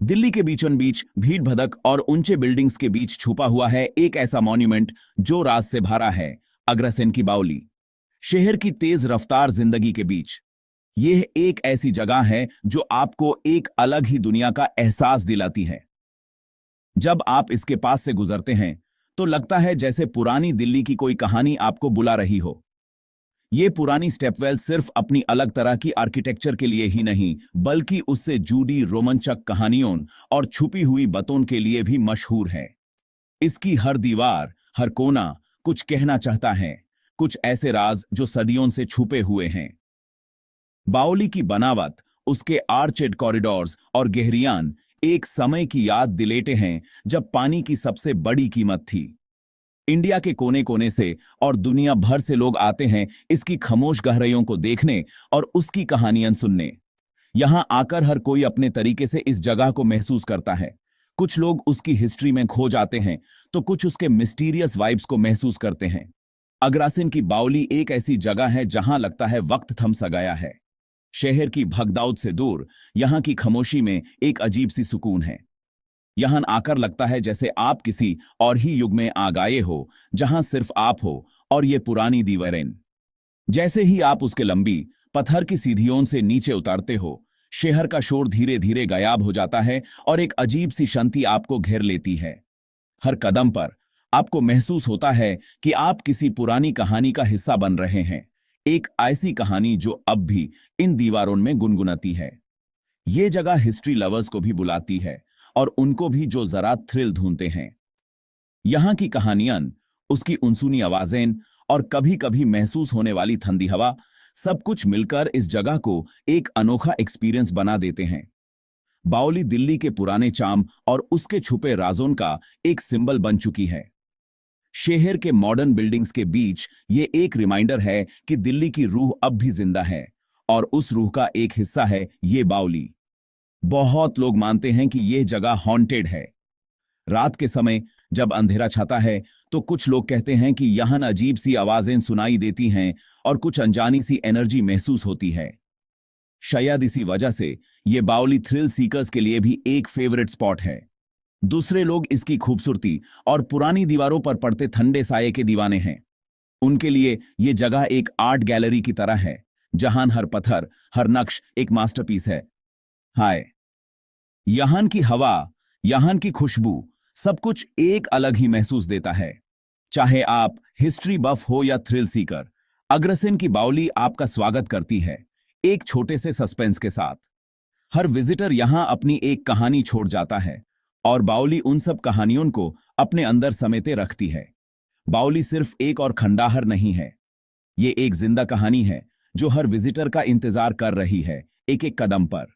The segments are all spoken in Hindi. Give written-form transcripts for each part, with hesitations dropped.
दिल्ली के बीचों बीच भीड़ भड़क और ऊंचे बिल्डिंग्स के बीच छुपा हुआ है एक ऐसा मॉन्यूमेंट जो राज से भरा है। अग्रसेन की बावली। शहर की तेज रफ्तार जिंदगी के बीच यह एक ऐसी जगह है जो आपको एक अलग ही दुनिया का एहसास दिलाती है। जब आप इसके पास से गुजरते हैं तो लगता है जैसे पुरानी दिल्ली की कोई कहानी आपको बुला रही हो। ये पुरानी स्टेपवेल सिर्फ अपनी अलग तरह की आर्किटेक्चर के लिए ही नहीं, बल्कि उससे जुड़ी रोमांचक कहानियों और छुपी हुई बातों के लिए भी मशहूर है। इसकी हर दीवार, हर कोना कुछ कहना चाहता है, कुछ ऐसे राज जो सदियों से छुपे हुए हैं। बावली की बनावट, उसके आर्चेड कॉरिडोर्स और गहरियान एक समय की याद दिलाते हैं जब पानी की सबसे बड़ी कीमत थी। इंडिया के कोने कोने से और दुनिया भर से लोग आते हैं इसकी खामोश गहराइयों को देखने और उसकी कहानियां सुनने। यहां आकर हर कोई अपने तरीके से इस जगह को महसूस करता है। कुछ लोग उसकी हिस्ट्री में खो जाते हैं तो कुछ उसके मिस्टीरियस वाइब्स को महसूस करते हैं। अग्रासिन की बावली एक ऐसी जगह है जहां लगता है वक्त थम सा गया है। शहर की भगदौड़ से दूर यहां की खामोशी में एक अजीब सी सुकून है। यहां आकर लगता है जैसे आप किसी और ही युग में आ गए हो, जहां सिर्फ आप हो और ये पुरानी दीवारें। जैसे ही आप उसके लंबी पत्थर की सीढ़ियों से नीचे उतरते हो, शहर का शोर धीरे धीरे गायब हो जाता है और एक अजीब सी शांति आपको घेर लेती है। हर कदम पर आपको महसूस होता है कि आप किसी पुरानी कहानी का हिस्सा बन रहे हैं, एक ऐसी कहानी जो अब भी इन दीवारों में गुनगुनाती है। ये जगह हिस्ट्री लवर्स को भी बुलाती है और उनको भी जो जरा थ्रिल ढूंढते हैं। यहां की कहानियां, उसकी अनसुनी आवाजें और कभी कभी महसूस होने वाली ठंडी हवा, सब कुछ मिलकर इस जगह को एक अनोखा एक्सपीरियंस बना देते हैं। बावली दिल्ली के पुराने चार्म और उसके छुपे राजों का एक सिंबल बन चुकी है। शहर के मॉडर्न बिल्डिंग्स के बीच ये एक रिमाइंडर है कि दिल्ली की रूह अब भी जिंदा है, और उस रूह का एक हिस्सा है ये बावली। बहुत लोग मानते हैं कि यह जगह हॉन्टेड है। रात के समय जब अंधेरा छाता है तो कुछ लोग कहते हैं कि यहां अजीब सी आवाजें सुनाई देती हैं और कुछ अनजानी सी एनर्जी महसूस होती है। शायद इसी वजह से यह बावली थ्रिल सीकर्स के लिए भी एक फेवरेट स्पॉट है। दूसरे लोग इसकी खूबसूरती और पुरानी दीवारों पर पड़ते ठंडे साये के दीवाने हैं। उनके लिए यह जगह एक आर्ट गैलरी की तरह है, जहां हर पत्थर, हर नक्श एक मास्टरपीस है। हाय, यहां की हवा, यहां की खुशबू, सब कुछ एक अलग ही महसूस देता है। चाहे आप हिस्ट्री बफ हो या थ्रिल सीकर, अग्रसेन की बावली आपका स्वागत करती है, एक छोटे से सस्पेंस के साथ। हर विजिटर यहां अपनी एक कहानी छोड़ जाता है और बावली उन सब कहानियों को अपने अंदर समेटे रखती है। बावली सिर्फ एक और खंडहर नहीं है, ये एक जिंदा कहानी है जो हर विजिटर का इंतजार कर रही है, एक एक कदम पर।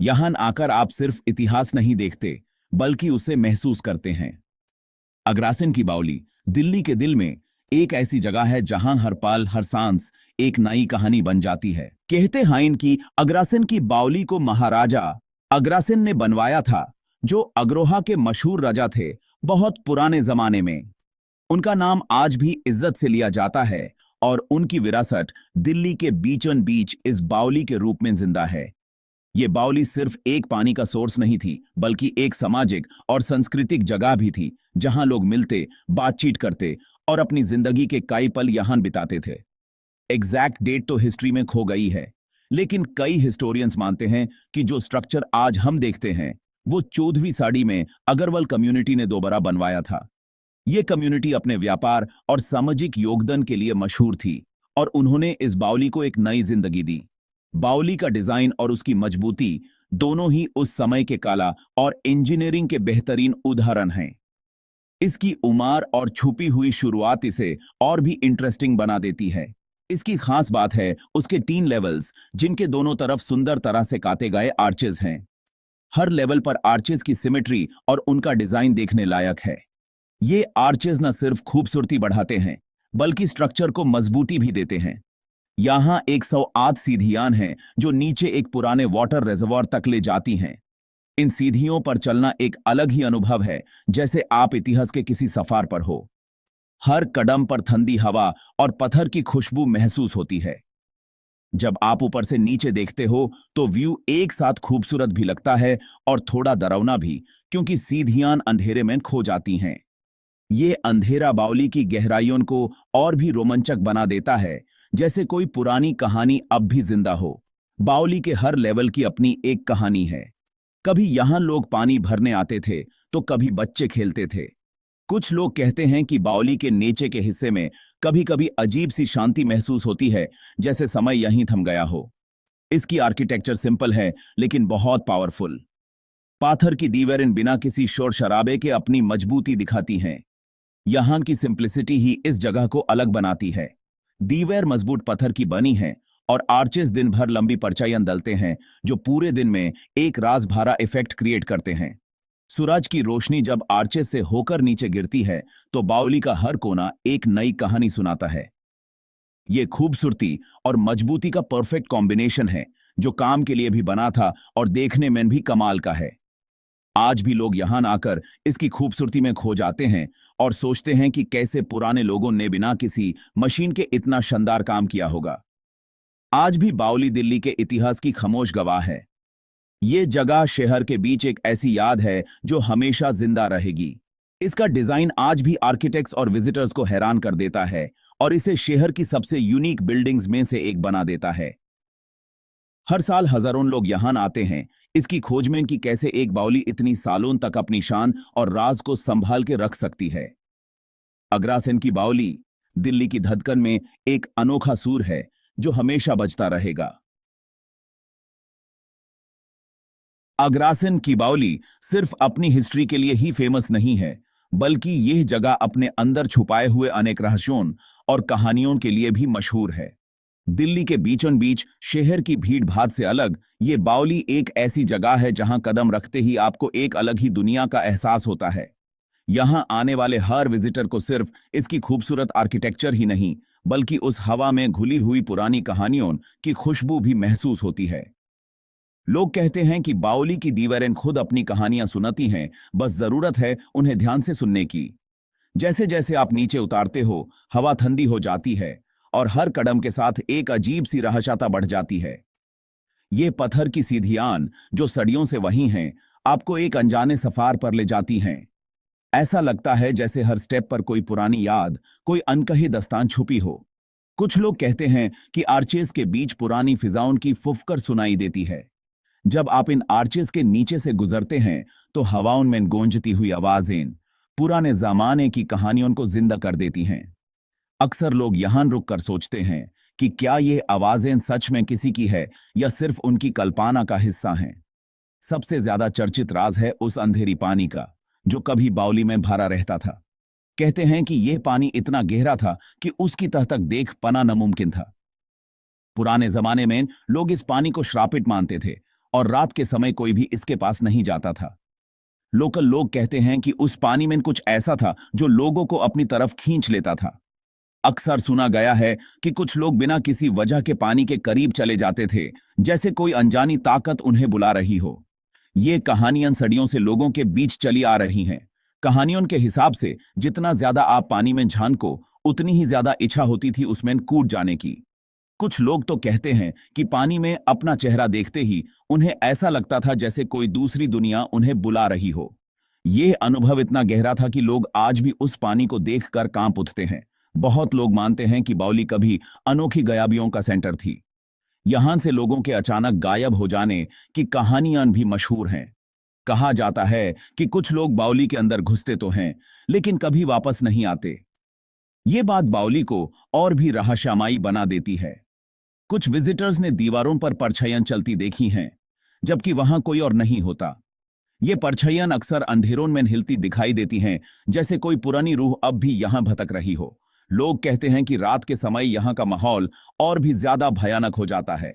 यहां आकर आप सिर्फ इतिहास नहीं देखते, बल्कि उसे महसूस करते हैं। अग्रासिन की बावली दिल्ली के दिल में एक ऐसी जगह है जहां हर पल, हर सांस एक नई कहानी बन जाती है। कहते हैं कि अग्रासिन की बावली को महाराजा अग्रासिन ने बनवाया था, जो अग्रोहा के मशहूर राजा थे बहुत पुराने जमाने में। उनका नाम आज भी इज्जत से लिया जाता है और उनकी विरासत दिल्ली के बीचों बीच इस बावली के रूप में जिंदा है। ये बावली सिर्फ एक पानी का सोर्स नहीं थी, बल्कि एक सामाजिक और सांस्कृतिक जगह भी थी, जहां लोग मिलते, बातचीत करते और अपनी जिंदगी के कई पल यहां बिताते थे। एग्जैक्ट डेट तो हिस्ट्री में खो गई है, लेकिन कई हिस्टोरियंस मानते हैं कि जो स्ट्रक्चर आज हम देखते हैं वो 14वीं सदी में अग्रवाल कम्युनिटी ने दोबारा बनवाया था। ये कम्युनिटी अपने व्यापार और सामाजिक योगदान के लिए मशहूर थी और उन्होंने इस बावली को एक नई जिंदगी दी। बावली का डिजाइन और उसकी मजबूती दोनों ही उस समय के कला और इंजीनियरिंग के बेहतरीन उदाहरण हैं। इसकी उम्र और छुपी हुई शुरुआत इसे और भी इंटरेस्टिंग बना देती है। इसकी खास बात है उसके 3 लेवल्स, जिनके दोनों तरफ सुंदर तरह से काटे गए आर्चेस हैं। हर लेवल पर आर्चेस की सिमेट्री और उनका डिजाइन देखने लायक है। ये आर्चेस न सिर्फ खूबसूरती बढ़ाते हैं, बल्कि स्ट्रक्चर को मजबूती भी देते हैं। यहां 108 सीढ़ियां हैं जो नीचे एक पुराने वाटर रिजर्वॉयर तक ले जाती हैं। इन सीढ़ियों पर चलना एक अलग ही अनुभव है, जैसे आप इतिहास के किसी सफर पर हो। हर कदम पर ठंडी हवा और पत्थर की खुशबू महसूस होती है। जब आप ऊपर से नीचे देखते हो तो व्यू एक साथ खूबसूरत भी लगता है और थोड़ा डरावना भी, क्योंकि सीढ़ियां अंधेरे में खो जाती हैं। ये अंधेरा बावली की गहराइयों को और भी रोमांचक बना देता है, जैसे कोई पुरानी कहानी अब भी जिंदा हो। बावली के हर लेवल की अपनी एक कहानी है। कभी यहां लोग पानी भरने आते थे तो कभी बच्चे खेलते थे। कुछ लोग कहते हैं कि बावली के नीचे के हिस्से में कभी कभी अजीब सी शांति महसूस होती है, जैसे समय यहीं थम गया हो। इसकी आर्किटेक्चर सिंपल है लेकिन बहुत पावरफुल। पाथर की दीवारें बिना किसी शोर शराबे के अपनी मजबूती दिखाती हैं। यहां की सिंप्लिसिटी ही इस जगह को अलग बनाती है। दीवार मजबूत पत्थर की बनी है और आर्चेस दिन भर लंबी परछाइयां डलते हैं, जो पूरे दिन में एक राज भरा इफेक्ट क्रिएट करते हैं। सूरज की रोशनी जब आर्चेस से होकर नीचे गिरती है तो बावली का हर कोना एक नई कहानी सुनाता है। ये खूबसूरती और मजबूती का परफेक्ट कॉम्बिनेशन है, जो काम के लिए भी बना था और देखने में भी कमाल का है। आज भी लोग यहां आकर इसकी खूबसूरती में खो जाते हैं और सोचते हैं कि कैसे पुराने लोगों ने बिना किसी मशीन के इतना शानदार काम किया होगा। आज भी बावली दिल्ली के इतिहास की खामोश गवाह है। ये जगह शहर के बीच एक ऐसी याद है जो हमेशा जिंदा रहेगी। इसका डिजाइन आज भी आर्किटेक्ट्स और विजिटर्स को हैरान कर देता है और इसे शहर की सबसे यूनिक बिल्डिंग्स में से एक बना देता है। हर साल हजारों लोग यहां आते हैं इसकी खोज में कि कैसे एक बावली इतनी सालों तक अपनी शान और राज को संभाल के रख सकती है। अग्रासेन की बावली दिल्ली की धड़कन में एक अनोखा सूर है जो हमेशा बजता रहेगा। अग्रासेन की बावली सिर्फ अपनी हिस्ट्री के लिए ही फेमस नहीं है, बल्कि यह जगह अपने अंदर छुपाए हुए अनेक रहस्यों और कहानियों के लिए भी मशहूर है। दिल्ली के बीचों बीच शहर की भीड़ भाड़ से अलग ये बावली एक ऐसी जगह है जहां कदम रखते ही आपको एक अलग ही दुनिया का एहसास होता है। यहां आने वाले हर विजिटर को सिर्फ इसकी खूबसूरत आर्किटेक्चर ही नहीं, बल्कि उस हवा में घुली हुई पुरानी कहानियों की खुशबू भी महसूस होती है। लोग कहते हैं कि बावली की दीवारें खुद अपनी कहानियां सुनाती हैं, बस जरूरत है उन्हें ध्यान से सुनने की। जैसे जैसे आप नीचे उतारते हो, हवा ठंडी हो जाती है और हर कदम के साथ एक अजीब सी रहस्यता बढ़ जाती है। ये पत्थर की सीढ़ियां जो सदियों से वहीं हैं, आपको एक अनजाने सफर पर ले जाती हैं। ऐसा लगता है जैसे हर स्टेप पर कोई पुरानी याद, कोई अनकही दास्तान छुपी हो। कुछ लोग कहते हैं कि आर्चेस के बीच पुरानी फिजाओं की फुफकर सुनाई देती है। जब आप इन आर्चेस के नीचे से गुजरते हैं तो हवाओं में गूंजती हुई आवाजें पुराने जमाने की कहानियों को जिंदा कर देती हैं। अक्सर लोग यहां रुककर सोचते हैं कि क्या ये आवाजें सच में किसी की है या सिर्फ उनकी कल्पना का हिस्सा हैं। सबसे ज्यादा चर्चित राज है उस अंधेरी पानी का, जो कभी बावली में भरा रहता था। कहते हैं कि यह पानी इतना गहरा था कि उसकी तह तक देख पाना नामुमकिन था। पुराने जमाने में लोग इस पानी को श्रापित मानते थे और रात के समय कोई भी इसके पास नहीं जाता था। लोकल लोग कहते हैं कि उस पानी में कुछ ऐसा था जो लोगों को अपनी तरफ खींच लेता था। अक्सर सुना गया है कि कुछ लोग बिना किसी वजह के पानी के करीब चले जाते थे, जैसे कोई अनजानी ताकत उन्हें बुला रही हो। ये कहानियां सदियों से लोगों के बीच चली आ रही हैं। कहानियों के हिसाब से जितना ज्यादा आप पानी में झांको, उतनी ही ज्यादा इच्छा होती थी उसमें कूद जाने की। कुछ लोग तो कहते हैं कि पानी में अपना चेहरा देखते ही उन्हें ऐसा लगता था जैसे कोई दूसरी दुनिया उन्हें बुला रही हो। यह अनुभव इतना गहरा था कि लोग आज भी उस पानी को देखकर कांप उठते हैं। बहुत लोग मानते हैं कि बावली कभी अनोखी गायबियों का सेंटर थी। यहां से लोगों के अचानक गायब हो जाने की कहानियां भी मशहूर हैं। कहा जाता है कि कुछ लोग बावली के अंदर घुसते तो हैं, लेकिन कभी वापस नहीं आते। ये बात बावली को और भी रहस्यमयी बना देती है। कुछ विजिटर्स ने दीवारों पर परछाइयां चलती देखी हैं, जबकि वहां कोई और नहीं होता। ये परछाइयां अक्सर अंधेरों में हिलती दिखाई देती हैं, जैसे कोई पुरानी रूह अब भी यहां भटक रही हो। लोग कहते हैं कि रात के समय यहां का माहौल और भी ज्यादा भयानक हो जाता है।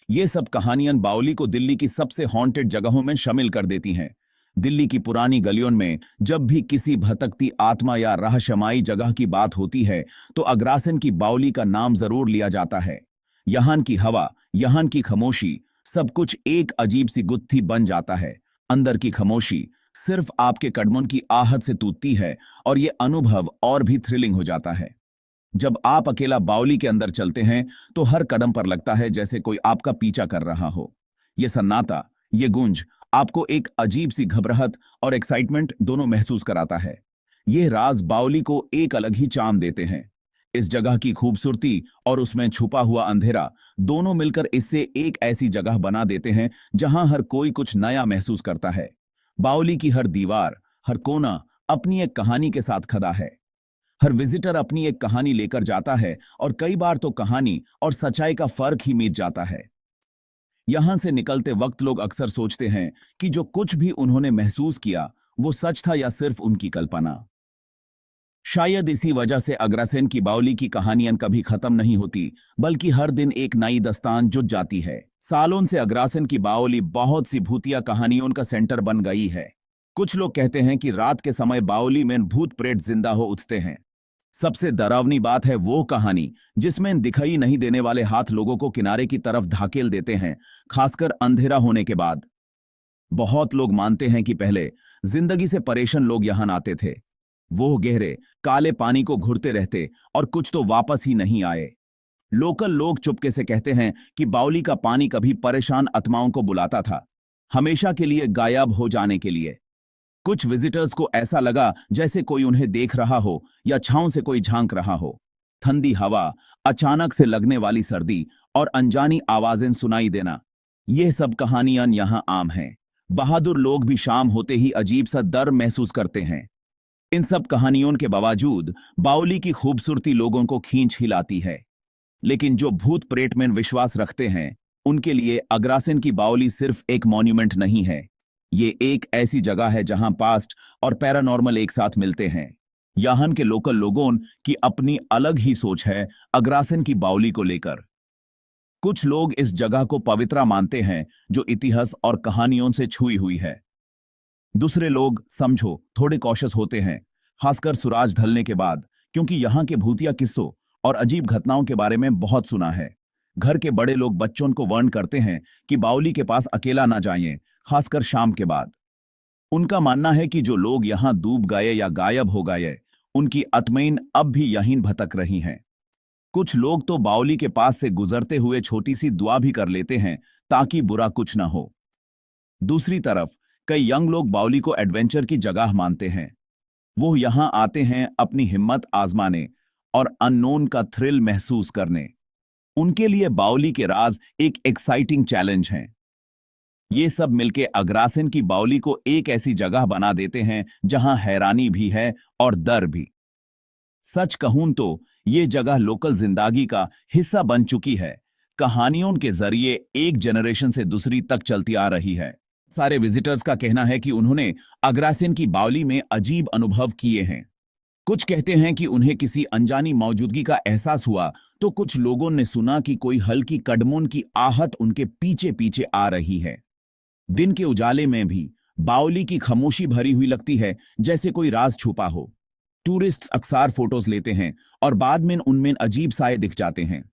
ये सब कहानियां बावली को दिल्ली की सबसे हॉन्टेड जगहों में शामिल कर देती हैं। दिल्ली की पुरानी गलियों में जब भी किसी भटकती आत्मा या रहस्यमयी जगह की बात होती है, तो अग्रासन की बावली का नाम जरूर लिया जाता है। यहां की हवा, यहां की खामोशी, सब कुछ एक अजीब सी गुत्थी बन जाता है। अंदर की खामोशी सिर्फ आपके कदमों की आहट से टूटती है और यह अनुभव और भी थ्रिलिंग हो जाता है। जब आप अकेला बावली के अंदर चलते हैं तो हर कदम पर लगता है जैसे कोई आपका पीछा कर रहा हो। ये सन्नाटा, ये गूंज आपको एक अजीब सी घबराहट और एक्साइटमेंट दोनों महसूस कराता है। ये राज बावली को एक अलग ही चार्म देते हैं। इस जगह की खूबसूरती और उसमें छुपा हुआ अंधेरा दोनों मिलकर इससे एक ऐसी जगह बना देते हैं जहां हर कोई कुछ नया महसूस करता है। बावली की हर दीवार, हर कोना अपनी एक कहानी के साथ खड़ा है। हर विजिटर अपनी एक कहानी लेकर जाता है और कई बार तो कहानी और सच्चाई का फर्क ही मिट जाता है। यहां से निकलते वक्त लोग अक्सर सोचते हैं कि जो कुछ भी उन्होंने महसूस किया वो सच था या सिर्फ उनकी कल्पना। शायद इसी वजह से अग्रसेन की बावली की कहानियां कभी खत्म नहीं होती, बल्कि हर दिन एक नई दास्तान जुट जाती है। सालों से अग्रसेन की बावली बहुत सी भूतिया कहानियों का सेंटर बन गई है। कुछ लोग कहते हैं कि रात के समय बावली में भूत प्रेत जिंदा हो उठते हैं। सबसे डरावनी बात है वो कहानी जिसमें दिखाई नहीं देने वाले हाथ लोगों को किनारे की तरफ धकेल देते हैं, खासकर अंधेरा होने के बाद। बहुत लोग मानते हैं कि पहले जिंदगी से परेशान लोग यहां आते थे। वो गहरे काले पानी को घुरते रहते और कुछ तो वापस ही नहीं आए। लोकल लोग चुपके से कहते हैं कि बावली का पानी कभी परेशान आत्माओं को बुलाता था, हमेशा के लिए गायब हो जाने के लिए। कुछ विजिटर्स को ऐसा लगा जैसे कोई उन्हें देख रहा हो या छांव से कोई झांक रहा हो। ठंडी हवा, अचानक से लगने वाली सर्दी और अनजानी आवाजें सुनाई देना, यह सब कहानियां यहां आम हैं। बहादुर लोग भी शाम होते ही अजीब सा डर महसूस करते हैं। इन सब कहानियों के बावजूद बावली की खूबसूरती लोगों को खींच हिलाती है। लेकिन जो भूत प्रेत में विश्वास रखते हैं, उनके लिए अग्रसेन की बावली सिर्फ एक मॉन्यूमेंट नहीं है। ये एक ऐसी जगह है जहां पास्ट और पैरानॉर्मल एक साथ मिलते हैं। यहां के लोकल लोगों की अपनी अलग ही सोच है अग्रसेन की बावली को लेकर। कुछ लोग इस जगह को पवित्र मानते हैं जो इतिहास और कहानियों से छुई हुई है। दूसरे लोग समझो थोड़े कॉशियस होते हैं, खासकर सूरज ढलने के बाद, क्योंकि यहां के भूतिया किस्सों और अजीब घटनाओं के बारे में बहुत सुना है। घर के बड़े लोग बच्चों को वार्न करते हैं कि बावली के पास अकेला ना जाएं, खासकर शाम के बाद। उनका मानना है कि जो लोग यहां डूब गए या गायब हो गए, उनकी आत्माएं अब भी यहीं भटक रही हैं। कुछ लोग तो बावली के पास से गुजरते हुए छोटी सी दुआ भी कर लेते हैं ताकि बुरा कुछ ना हो। दूसरी तरफ कई यंग लोग बावली को एडवेंचर की जगह मानते हैं। वो यहां आते हैं अपनी हिम्मत आजमाने और अननोन का थ्रिल महसूस करने। उनके लिए बावली के राज एक एक्साइटिंग चैलेंज हैं। ये सब मिलके अग्रसेन की बावली को एक ऐसी जगह बना देते हैं जहां हैरानी भी है और डर भी। सच कहूं तो ये जगह लोकल जिंदगी का हिस्सा बन चुकी है। कहानियों के जरिए एक जनरेशन से दूसरी तक चलती आ रही है। सारे विजिटर्स का कहना है कि उन्होंने अग्रसेन की बावली में अजीब अनुभव किए हैं। कुछ कहते हैं कि उन्हें किसी अनजानी मौजूदगी का एहसास हुआ, तो कुछ लोगों ने सुना कि कोई हल्की कदमों की आहट उनके पीछे पीछे आ रही है। दिन के उजाले में भी बावली की खामोशी भरी हुई लगती है, जैसे कोई राज छुपा हो। टूरिस्ट अक्सर फोटोज लेते हैं और बाद में उनमें अजीब साए दिख जाते हैं।